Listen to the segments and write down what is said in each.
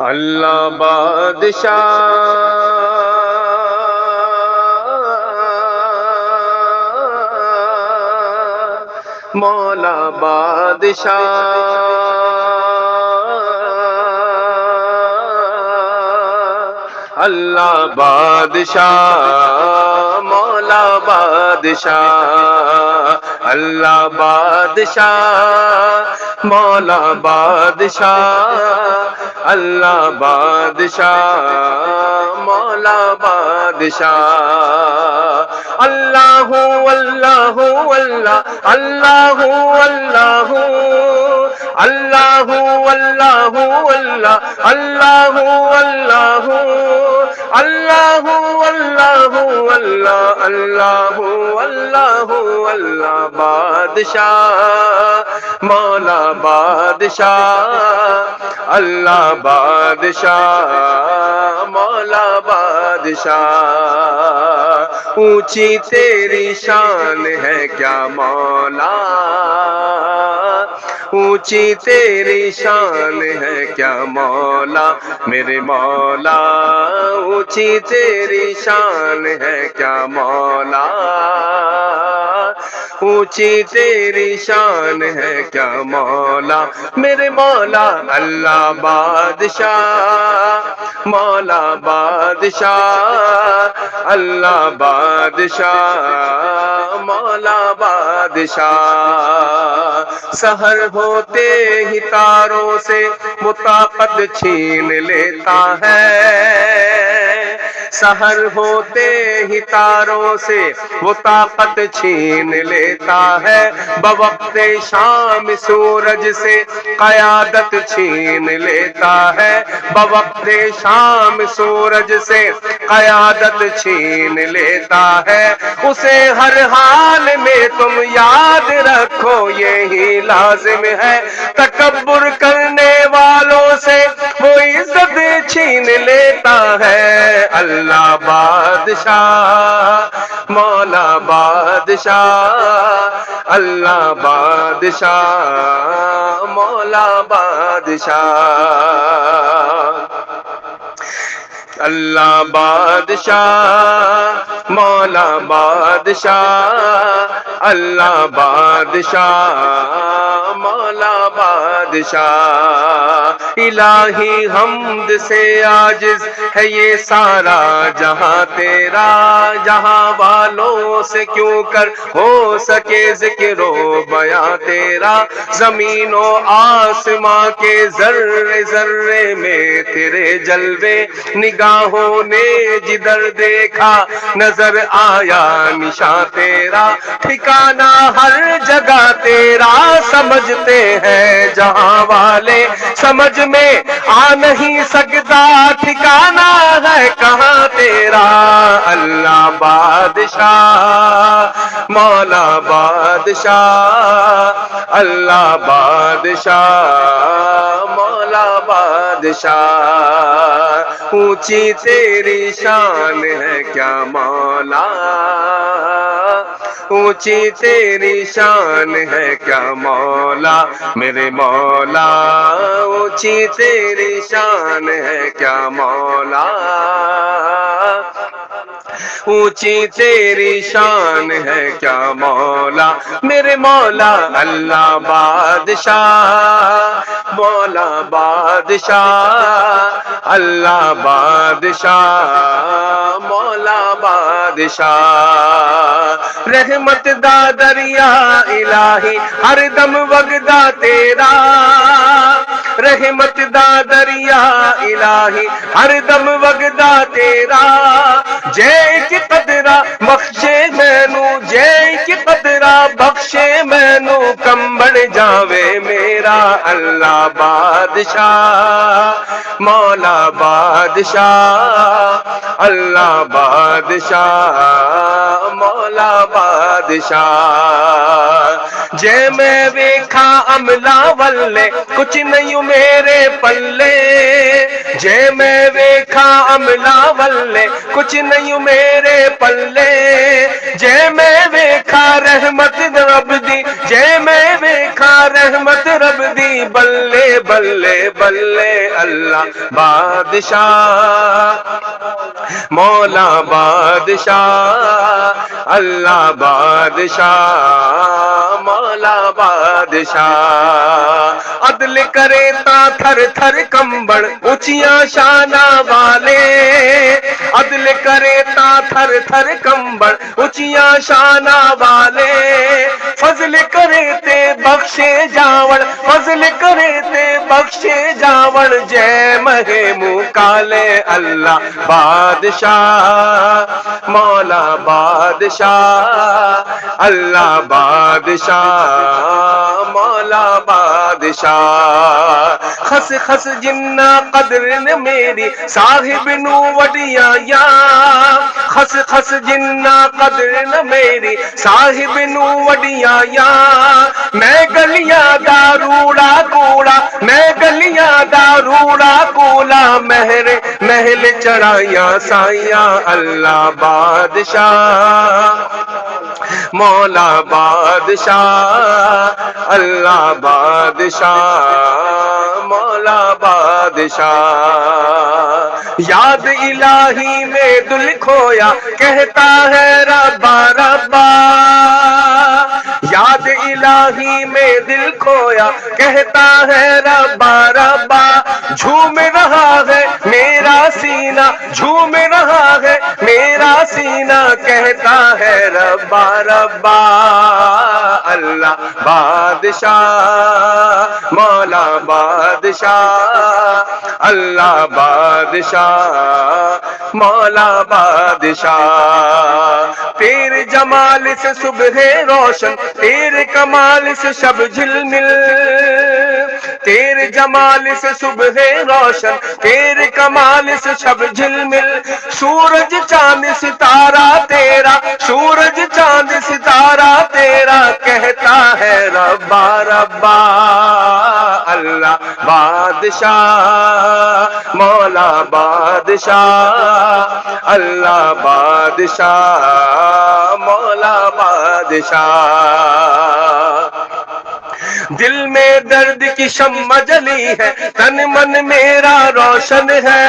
اللہ بادشاہ مولا بادشاہ اللہ بادشاہ مولا بادشاہ اللہ بادشاہ مولا بادشاہ اللہ بادشاہ مولا بادشاہ اللہ اللہ اللہ اللہ اللہ اللہ اللہ اللہ اللہ اللہ اللہ اللہ اللہ اللہ اللہ اللہ بادشاہ مولا بادشاہ اللہ بادشاہ مولا بادشاہ اونچی تیری شان ہے کیا مولا اونچی تیری شان ہے کیا مولا میرے مولا اونچی تیری شان ہے کیا مولا اونچی تیری شان ہے کیا مولا میرے مولا اللہ بادشاہ مولا بادشاہ اللہ بادشاہ مولا بادشاہ سحر ہوتے ہی تاروں سے وہ طاقت چھین لیتا ہے سحر ہوتے ہی تاروں سے وہ طاقت چھین لیتا ہے بوقت شام سورج سے قیادت چھین لیتا ہے بوقت شام سورج سے قیادت چھین لیتا ہے اسے ہر حال میں تم یاد رکھو یہی لازم ہے تکبر کرنے والوں سے وہ عزت چھین لیتا ہے اللہ بادشاہ مولا بادشاہ اللہ بادشاہ مولا بادشاہ اللہ بادشاہ مولا بادشاہ اللہ بادشاہ مولا بادشاہ الہی حمد سے عاجز ہے یہ سارا جہاں تیرا جہاں والوں سے کیوں کر ہو سکے ذکر و بیاں تیرا زمین و آسماں کے ذرے ذرے میں تیرے جلوے نگاہوں نے جدھر دیکھا نظر آیا نشاں تیرا ٹھکانہ ہر جگہ تیرا سمجھتے ہیں جہاں والے سمجھ میں آ نہیں سکتا ٹھکانہ ہے کہاں تیرا اللہ بادشاہ مولا بادشاہ اللہ بادشاہ مولا بادشاہ اونچی تیری شان ہے کیا مولا اونچی تیری شان ہے کیا مولا میرے مولا اونچی تیری شان ہے کیا مولا اونچی تیری شان ہے کیا مولا میرے مولا اللہ بادشاہ مولا بادشاہ اللہ بادشاہ مولا بادشاہ رحمت دا دریا الہی ہر دم وگدا تیرا رحمت دا دریا الہی ہر دم وگدا تیرا جے کی قدرہ بخشے مینو جے کی قدرہ بخشے مینو کم بڑھ جاوے میرا اللہ بادشاہ مولا بادشاہ اللہ بادشاہ مولا بادشاہ جے میں ویکھا عملہ ولے کچھ نہیں میرے پلے جے میں ویکھا عملہ ولے کچھ نہیں میرے پلے جے میں ویکھا رحمت رب دی جے میں ویکھا رحمت رب دی بلے بلے بلے اللہ بادشاہ مولا بادشاہ اللہ بادشاہ مولا بادشاہ عدل کرے تا تھر تھر کمبڑ اونچیاں شانہ والے عدل کرے تا تھر تھر کمبڑ اونچیاں شانہ والے فضل کرے تے بخشے جاوڑ فضل کرے تے بخشے جاوڑ جے مہے منہ کالے اللہ بادشاہ مولا بادشاہ اللہ بادشاہ مولا بادشاہ خس خس جنہ قدر نے میری صاحب نو وڈیا یا خس خس جنہ قدر نے میری صاحب نو وڈیا یا میں گلیاں دا روڑا کوڑا میں گلیاں دا روڑا کولا مہر محل چڑھائیاں سائیاں اللہ بادشاہ مولا بادشاہ اللہ بادشاہ مولا بادشاہ یاد الہی میں دل کھویا کہتا ہے ربا ربا یاد الہی میں دل کھویا کہتا ہے ربا ربا جھوم رہا ہے میرا سینہ جھوم رہا ہے میرا سینہ کہتا ہے ربا ربا اللہ بادشاہ مولا بادشاہ اللہ بادشاہ مولا بادشاہ تیرے جمال سے صبح روشن تیرے کمال سے شب جھلمل تیرے جمال سے صبح روشن تیرے کمال سے شب جھلمل سورج چاند ستارہ تیرا سورج چاند ستارہ تیرا کہتا ہے ربا ربا اللہ بادشاہ مولا بادشاہ اللہ بادشاہ مولا بادشاہ دل میں درد کی شمع جلی ہے تن من میرا روشن ہے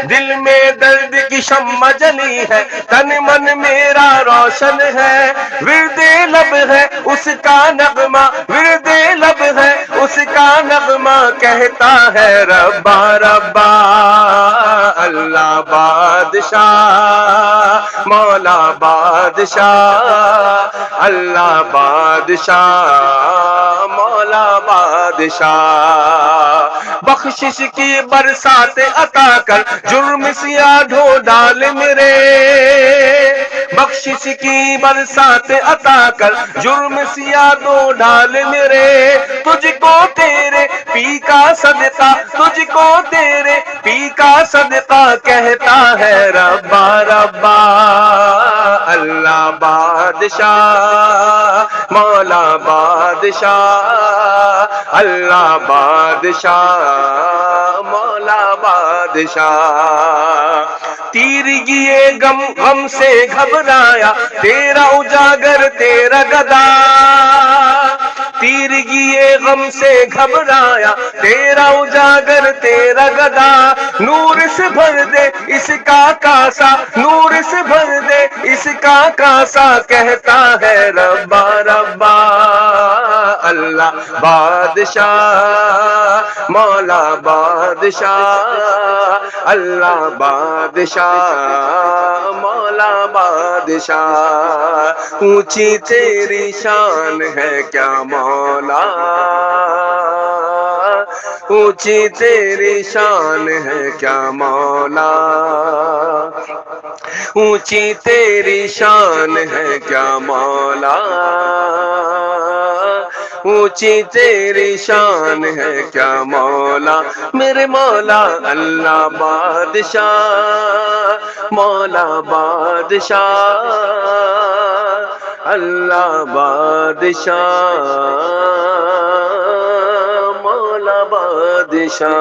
دل میں درد کی شمع جلی ہے تن من میرا روشن ہے ورد لب ہے اس کا نغمہ ورد لب ہے اس کا نغمہ کہتا ہے ربا ربا اللہ بادشاہ مولا بادشاہ اللہ بادشاہ مولا بادشاہ بخشش کی برسات عطا کر جرم سیاہ ڈھو ڈال میرے بخشش کی برسات عطا کر جرم سیاہ ڈھو ڈال میرے تجھ کو تیرے پی کا صدقہ تجھ کو تیرے پی کا صدقہ کہتا ہے ربا ربا اللہ بادشاہ مولا بادشاہ اللہ بادشاہ مولا بادشاہ تیرگیے غم غم سے گھبرایا تیرا اجاگر تیرا گدا تیرگیے غم سے گھبرایا تیرا اجاگر تیرا گدا نور سے بھر دے اس کا کاسا نور سے بھر دے اس کا کاسا کہتا ہے ربا ربا اللہ بادشاہ مولا بادشاہ اللہ بادشاہ مولا بادشاہ اونچی تیری شان ہے کیا مولا اونچی تیری شان ہے کیا مولا اونچی تیری شان ہے کیا مولا اونچی تیری شان ہے کیا مولا میرے مولا اللہ بادشاہ مولا بادشاہ اللہ بادشاہ مولا بادشاہ